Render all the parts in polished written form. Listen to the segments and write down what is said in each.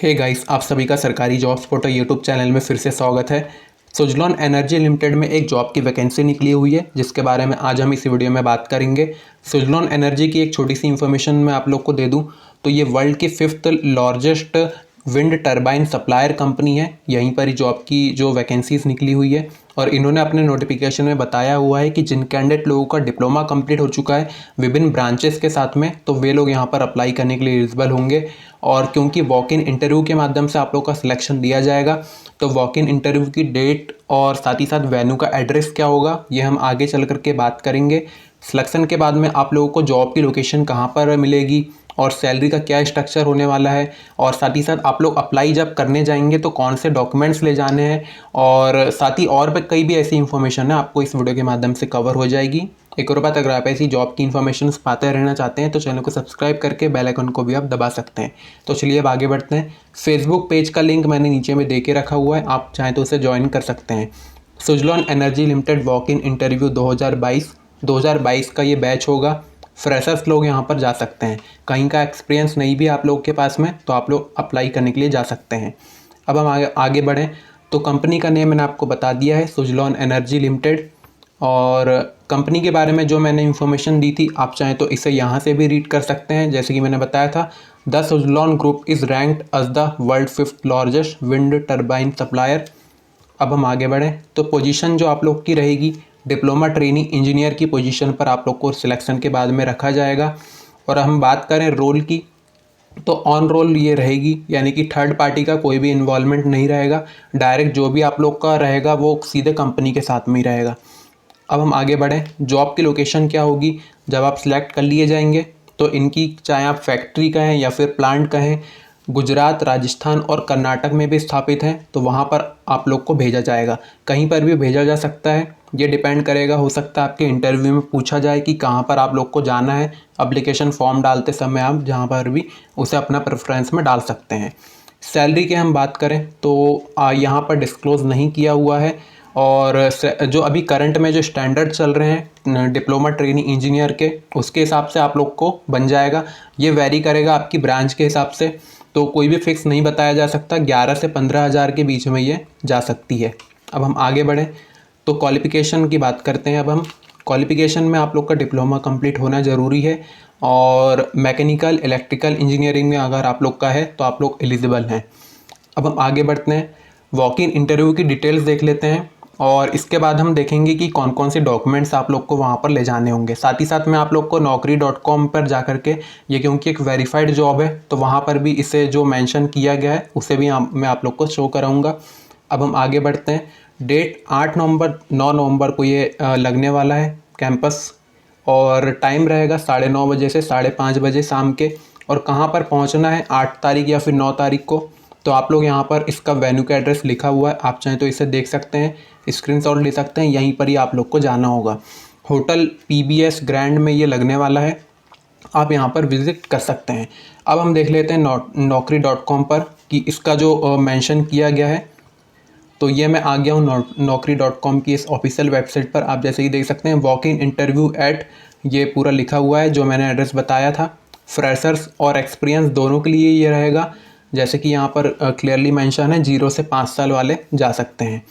Hey guys, आप सभी का सरकारी जॉब्स पोर्टल यूट्यूब चैनल में फिर से स्वागत है। सुजलॉन एनर्जी लिमिटेड में एक जॉब की वैकेंसी निकली हुई है जिसके बारे में आज हम इस वीडियो में बात करेंगे। सुजलॉन एनर्जी की एक छोटी सी इन्फॉर्मेशन मैं आप लोग को दे दूं तो ये वर्ल्ड की 5th largest wind turbine supplier company है। यहीं पर ही जॉब की जो वैकेंसीज निकली हुई है और इन्होंने अपने नोटिफिकेशन में बताया हुआ है कि जिन कैंडिडेट लोगों का डिप्लोमा कंप्लीट हो चुका है विभिन्न ब्रांचेस के साथ में, तो वे लोग यहाँ पर अप्लाई करने के लिए एलिजिबल होंगे। और क्योंकि वॉक इन इंटरव्यू के माध्यम से आप लोग का सिलेक्शन दिया जाएगा, तो वॉक इन इंटरव्यू की डेट और साथ ही साथ वेन्यू का एड्रेस क्या होगा ये हम आगे चल करके बात करेंगे। सिलेक्शन के बाद में आप लोगों को जॉब की लोकेशन कहाँ पर मिलेगी और सैलरी का क्या स्ट्रक्चर होने वाला है, और साथ ही साथ आप लोग अप्लाई जब करने जाएंगे तो कौन से डॉक्यूमेंट्स ले जाने हैं, और साथ ही और भी कई भी ऐसी इन्फॉर्मेशन है आपको इस वीडियो के माध्यम से कवर हो जाएगी। एक और बात, अगर आप ऐसी जॉब की इन्फॉर्मेशन पाते रहना चाहते हैं तो चैनल को सब्सक्राइब करके बेल आइकन को भी आप दबा सकते हैं। तो चलिए अब आगे बढ़ते हैं। फेसबुक पेज का लिंक मैंने नीचे में दे के रखा हुआ है, आप चाहें तो उसे ज्वाइन कर सकते हैं। Suzlon energy limited walk in interview 2022 का ये बैच होगा। फ्रेशर्स लोग यहाँ पर जा सकते हैं, कहीं का एक्सपीरियंस नहीं भी आप लोग के पास में तो आप लोग अप्लाई करने के लिए जा सकते हैं। अब हम आगे बढ़ें तो कंपनी का नेम मैंने आपको बता दिया है, सुजलॉन एनर्जी लिमिटेड। और कंपनी के बारे में जो मैंने इन्फॉर्मेशन दी थी आप चाहें तो इसे यहाँ से भी रीड कर सकते हैं। जैसे कि मैंने बताया था, the Suzlon group is ranked as the world 5th largest wind turbine supplier. अब हम आगे बढ़ें तो पोजीशन जो आप लोग की रहेगी, डिप्लोमा ट्रेनी इंजीनियर की पोजीशन पर आप लोग को सिलेक्शन के बाद में रखा जाएगा। और हम बात करें रोल की तो ऑन रोल ये रहेगी, यानी कि थर्ड पार्टी का कोई भी इन्वॉल्वमेंट नहीं रहेगा। डायरेक्ट जो भी आप लोग का रहेगा वो सीधे कंपनी के साथ में ही रहेगा। अब हम आगे बढ़ें, जॉब की लोकेशन क्या होगी जब आप सिलेक्ट कर लिए जाएंगे तो इनकी, चाहे आप फैक्ट्री कहें या फिर प्लांट कहें, गुजरात, राजस्थान और कर्नाटक में भी स्थापित हैं, तो वहाँ पर आप लोग को भेजा जाएगा। कहीं पर भी भेजा जा सकता है, ये डिपेंड करेगा, हो सकता है आपके इंटरव्यू में पूछा जाए कि कहाँ पर आप लोग को जाना है। एप्लीकेशन फॉर्म डालते समय आप जहाँ पर भी उसे अपना प्रेफरेंस में डाल सकते हैं। सैलरी की हम बात करें तो यहाँ पर डिस्क्लोज़ नहीं किया हुआ है, और जो अभी करंट में जो स्टैंडर्ड चल रहे हैं डिप्लोमा ट्रेनी इंजीनियर के, उसके हिसाब से आप लोग को बन जाएगा। ये वैरी करेगा आपकी ब्रांच के हिसाब से, तो कोई भी फिक्स नहीं बताया जा सकता। 11 से 15 हज़ार के बीच में ये जा सकती है। अब हम आगे बढ़ें तो क्वालिफ़िकेशन की बात करते हैं। अब हम क्वालिफ़िकेशन में आप लोग का डिप्लोमा कंप्लीट होना ज़रूरी है, और मैकेनिकल इलेक्ट्रिकल इंजीनियरिंग में अगर आप लोग का है तो आप लोग एलिजिबल हैं। अब हम आगे बढ़ते हैं, वॉक इन इंटरव्यू की डिटेल्स देख लेते हैं, और इसके बाद हम देखेंगे कि कौन कौन से डॉक्यूमेंट्स आप लोग को वहाँ पर ले जाने होंगे। साथ ही साथ मैं आप लोग को naukri.com पर जा करके, ये क्योंकि एक वेरीफाइड जॉब है तो वहाँ पर भी इसे जो मेंशन किया गया है उसे भी मैं आप लोग को शो कराऊंगा। अब हम आगे बढ़ते हैं, डेट 9 नवंबर को ये लगने वाला है कैंपस, और टाइम रहेगा 9:30 बजे से 5:30 बजे शाम के। और कहाँ पर पहुँचना है 8 तारीख या फिर 9 तारीख को, तो आप लोग यहाँ पर इसका वेन्यू का एड्रेस लिखा हुआ है, आप चाहें तो इसे देख सकते हैं, स्क्रीनशॉट ले सकते हैं, यहीं पर ही आप लोग को जाना होगा। होटल PBS ग्रैंड में ये लगने वाला है, आप यहाँ पर विज़िट कर सकते हैं। अब हम देख लेते हैं naukri.com पर कि इसका जो मेंशन किया गया है, तो ये मैं आ गया हूँ naukri.com की इस ऑफिशियल वेबसाइट पर। आप जैसे ही देख सकते हैं वॉक इन इंटरव्यू एट, ये पूरा लिखा हुआ है जो मैंने एड्रेस बताया था। फ्रेशर्स और एक्सपीरियंस दोनों के लिए ये रहेगा, जैसे कि यहाँ पर क्लियरली मेंशन है 0 से 5 साल वाले जा सकते हैं।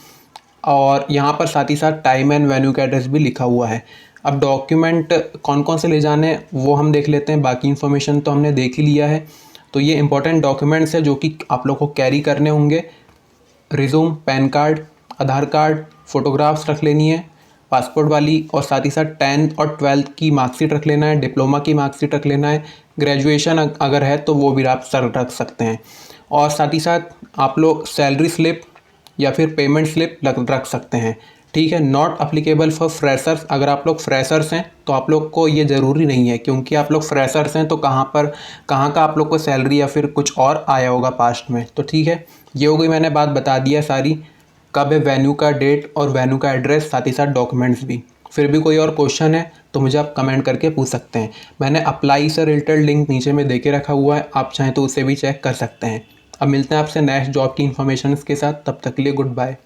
और यहाँ पर साथ ही साथ टाइम एंड वेन्यू का एड्रेस भी लिखा हुआ है। अब डॉक्यूमेंट कौन कौन से ले जाने वो हम देख लेते हैं, बाकी इन्फॉर्मेशन तो हमने देख ही लिया है। तो ये इंपॉर्टेंट डॉक्यूमेंट्स है जो कि आप लोग को कैरी करने होंगे। रिज्यूम, पैन कार्ड, आधार कार्ड, फ़ोटोग्राफ्स रख लेनी है पासपोर्ट वाली, और साथ ही साथ 10th और 12th की मार्कशीट रख लेना है, डिप्लोमा की मार्कशीट रख लेना है, ग्रेजुएशन अगर है तो वो भी आप रख सकते हैं। और साथ ही साथ आप लोग सैलरी स्लिप या फिर पेमेंट स्लिप रख सकते हैं, ठीक है। नॉट अप्लीकेबल फॉर फ्रेशर्स, अगर आप लोग फ्रेशर्स हैं तो आप लोग को ये ज़रूरी नहीं है, क्योंकि आप लोग फ्रेशर्स हैं तो कहाँ का आप लोग को सैलरी या फिर कुछ और आया होगा पास्ट में, तो ठीक है। ये हो गई, मैंने बात बता दिया सारी, कब है वेन्यू का डेट और वेन्यू का एड्रेस, साथ ही साथ डॉक्यूमेंट्स भी। फिर भी कोई और क्वेश्चन है तो मुझे आप कमेंट करके पूछ सकते हैं। मैंने अप्लाई से रिलेटेड लिंक नीचे में देके रखा हुआ है, आप चाहें तो उसे भी चेक कर सकते हैं। अब मिलते हैं आपसे नेक्स्ट जॉब की इन्फॉर्मेशन के साथ, तब तक के लिए गुड बाय।